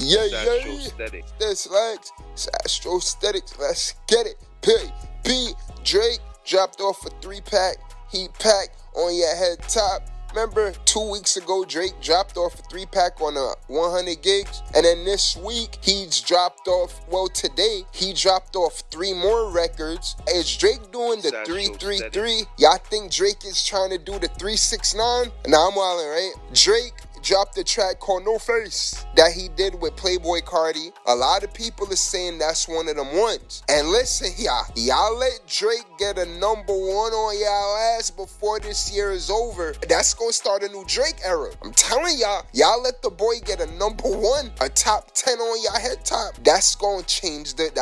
Yeah. That's legs. It's Astrostetics. Let's get it. P. Drake dropped off a 3-pack. Heat pack on your head top. Remember 2 weeks ago, Drake dropped off a 3-pack on 100 gigs. And then this week, today, he dropped off 3 more records. Is Drake doing the 333? Y'all think Drake is trying to do the 369? Nah, I'm wildin', right? Drake dropped a track called No Face that he did with Playboi Carti. A lot of people are saying that's one of them ones. And listen, y'all let Drake get a number 1 on y'all ass before this year is over. That's gonna start a new Drake era. I'm telling y'all let the boy get a number 1, a top 10 on y'all head top. That's gonna change the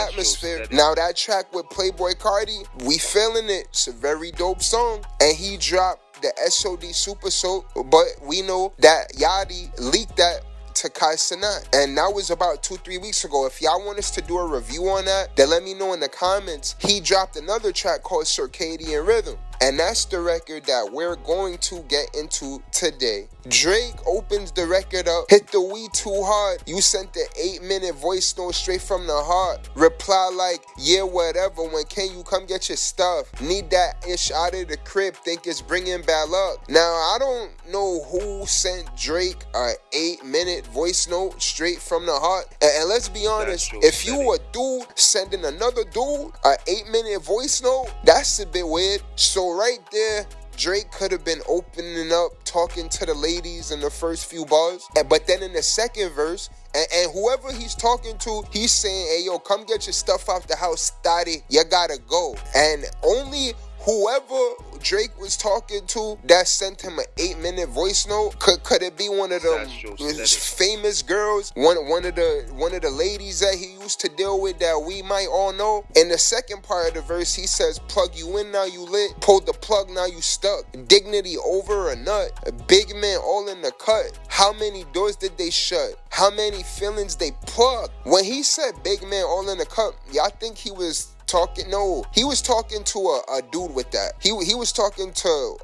atmosphere. Now that track with Playboi Carti, we feeling it. It's a very dope song. And he dropped the SOD Supersoak, but we know that Yachty leaked that to Kai Cenat, and that was about 2-3 weeks ago. If y'all want us to do a review on that, then let me know in the comments. He dropped another track called Circadian Rhythm, and that's the record that we're going to get into today. Drake opens the record up, hit the "we too hard, you sent the 8-minute voice note straight from the heart, reply like, yeah, whatever, when can you come get your stuff, need that ish out of the crib, think it's bringing bad luck. Now, I don't know who sent Drake a 8-minute voice note straight from the heart, and let's be honest, if you a dude sending another dude a 8-minute voice note, that's a bit weird. So right there, Drake could have been opening up, talking to the ladies in the first few bars. But then in the second verse, and whoever he's talking to, he's saying, hey, yo, come get your stuff out the house, Stotty. You gotta go. And only whoever Drake was talking to that sent him an 8-minute voice note, could it be one of them famous girls, one of the ladies that he used to deal with that we might all know? In the second part of the verse, he says, plug you in, now you lit, pulled the plug, now you stuck, dignity over a nut, a big man all in the cut, how many doors did they shut, how many feelings they plug? When he said big man all in the cut, y'all think he was talking? No, he was talking to a dude with that. He was talking to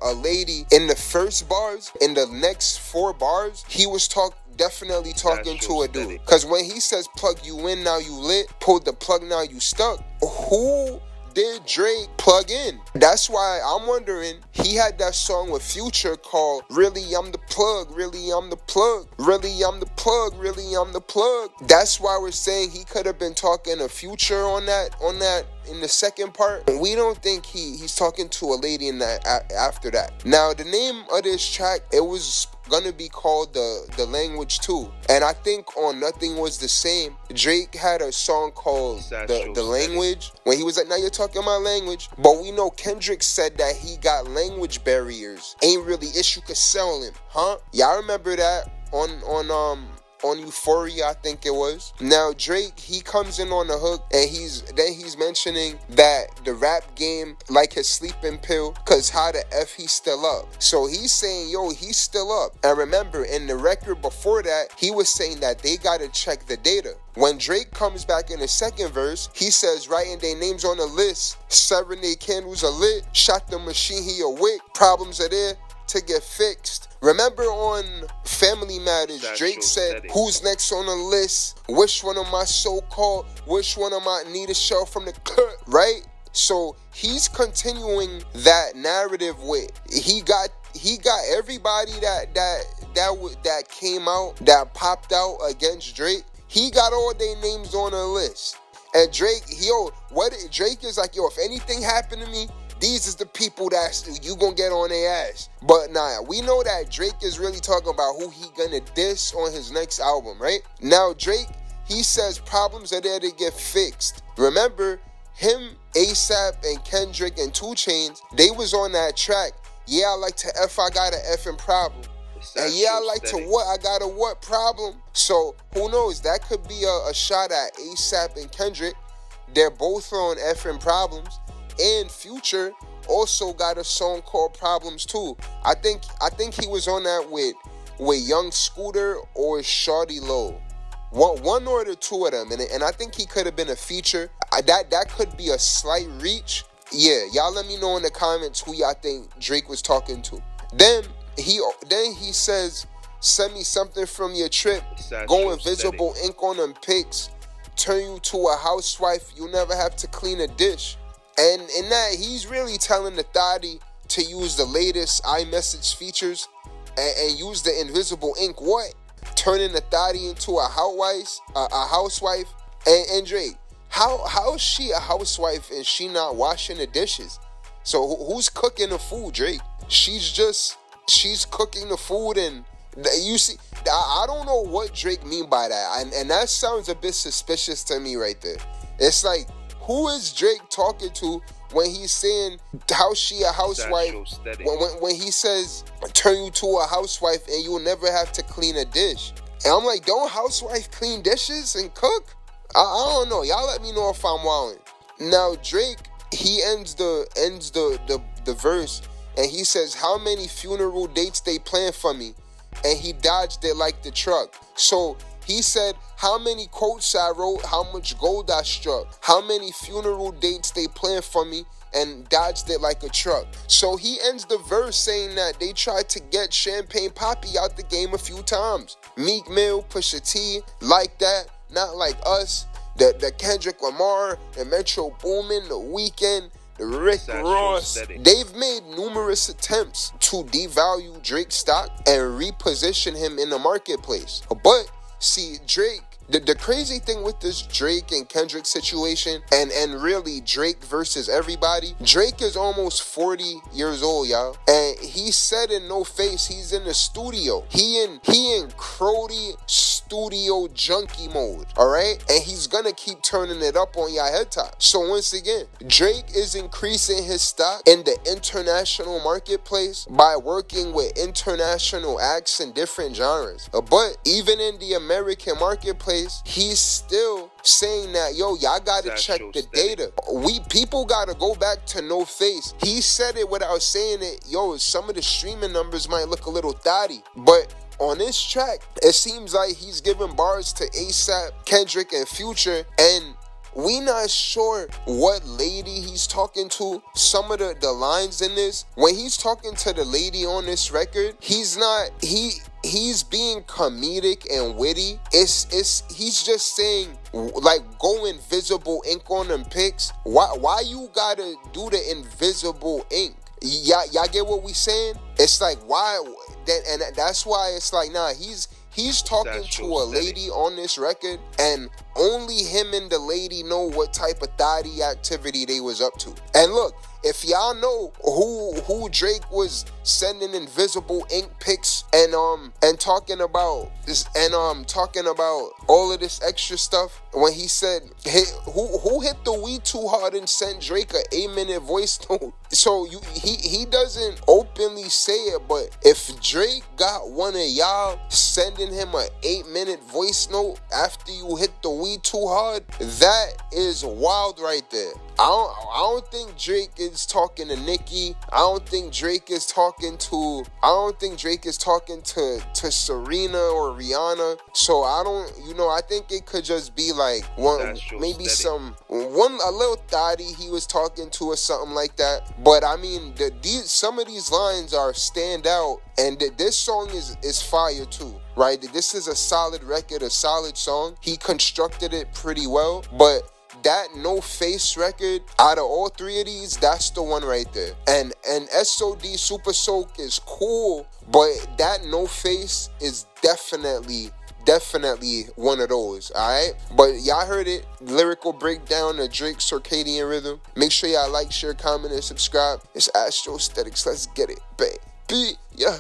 a lady in the first bars. In the next 4 bars, he was definitely talking to a dude. Because when he says plug you in, now you lit, pulled the plug, now you stuck, who did Drake plug in? That's why I'm wondering, he had that song with Future called Really I'm the Plug, Really I'm the Plug, Really I'm the Plug, Really I'm the Plug. That's why we're saying he could have been talking to Future on that in the second part. We don't think he's talking to a lady in that after that. Now the name of this track, it was gonna be called the Language 2, and I think on Nothing Was the Same, Drake had a song called the Language, when he was like, now you're talking my language. But we know Kendrick said that he got language barriers, ain't really issue could sell him, huh? Y'all remember that on Euphoria, I think it was. Now Drake, he comes in on the hook, and he's mentioning that the rap game like his sleeping pill, cause how the F he still up. So he's saying, yo, he's still up. And remember, in the record before that, he was saying that they gotta check the data. When Drake comes back in the second verse, he says, writing their names on the list, 7 their candles are lit, shot the machine, he a wick, problems are there to get fixed. Remember on Family Matters, Drake said, who's next on the list? Which one of my so-called, which one of my need a shell from the cut, right? So he's continuing that narrative with, he got everybody that came out, that popped out against Drake, he got all their names on the list. And Drake, Drake is like, yo, if anything happened to me, these is the people that you gonna get on their ass. But nah, we know that Drake is really talking about who he gonna diss on his next album, right? Now Drake, he says problems are there to get fixed. Remember, him, ASAP, and Kendrick, and 2 Chainz, they was on that track. Yeah, I like to F, I got an effing problem. And yeah, I like to what, I got a what problem. So who knows, that could be a shot at ASAP and Kendrick. They're both on effing problems. And Future also got a song called Problems too. I think he was on that with Young Scooter or Shawty Low. One or the 2 of them. And I think he could have been a feature. That could be a slight reach. Yeah, y'all let me know in the comments who y'all think Drake was talking to. Then he says, send me something from your trip. Go invisible ink on them pics. Turn you to a housewife. You'll never have to clean a dish. And in that, he's really telling the thotty to use the latest iMessage features and use the invisible ink. What? Turning the thotty into a housewife. And Drake, how is she a housewife and she not washing the dishes? So who's cooking the food, Drake? She's cooking the food, and you see, I don't know what Drake mean by that, and that sounds a bit suspicious to me right there. It's like, who is Drake talking to when he's saying how she a housewife? When he says turn you to a housewife and you'll never have to clean a dish. And I'm like, don't housewife clean dishes and cook? I don't know. Y'all let me know if I'm wilding. Now Drake, he ends the verse and he says how many funeral dates they plan for me, and he dodged it like the truck. So he said how many quotes I wrote, how much gold I struck, how many funeral dates they plan for me, and dodged it like a truck. So he ends the verse saying that they tried to get Champagne Papi out the game a few times. Meek Mill, Pusha T, like that, not like us. The Kendrick Lamar, the Metro Boomin, the Weeknd, the Rick Ross. They've made numerous attempts to devalue Drake's stock and reposition him in the marketplace. But see, Drake, the crazy thing with this Drake and Kendrick situation, and really Drake versus everybody, Drake is almost 40 years old, y'all. And he said in No Face, he's in the studio. He in Crody studio junkie mode, all right? And he's gonna keep turning it up on y'all head top. So once again, Drake is increasing his stock in the international marketplace by working with international acts in different genres. But even in the American marketplace, he's still saying that, yo, y'all gotta check the data. People gotta go back to No Face. He said it without saying it. Yo, some of the streaming numbers might look a little thotty, but on this track, it seems like he's giving bars to ASAP, Kendrick, and Future, and we not sure what lady he's talking to. Some of the lines in this, when he's talking to the lady on this record, he's being comedic and witty. He's just saying, like, go invisible ink on them pics. Why you gotta do the invisible ink? Y'all get what we saying? It's like, why? And that's why it's like, nah, he's talking to a lady on this record, and only him and the lady know what type of thotty activity they was up to. And look, if y'all know who Drake was sending invisible ink pics and talking about this, and talking about all of this extra stuff, when he said who hit the weed too hard and sent Drake a 8-minute voice note. So he doesn't openly say it, but if Drake got one of y'all sending him a 8-minute voice note after you hit the weed too hard, that is wild right there. I don't think Drake is talking to Nicki. I don't think Drake is talking to Serena or Rihanna. So I think it could just be like maybe a little thotty he was talking to or something like that. But I mean, some of these lines are stand out, and this song is fire too, right? This is a solid record, a solid song. He constructed it pretty well, but that No Face record, out of all three of these, that's the one right there. And SOD Supersoak is cool, but that No Face is definitely one of those, alright? But y'all heard it. Lyrical breakdown of Drake's Circadian Rhythm. Make sure y'all like, share, comment, and subscribe. It's Astrostetics. Let's get it, baby. Yeah.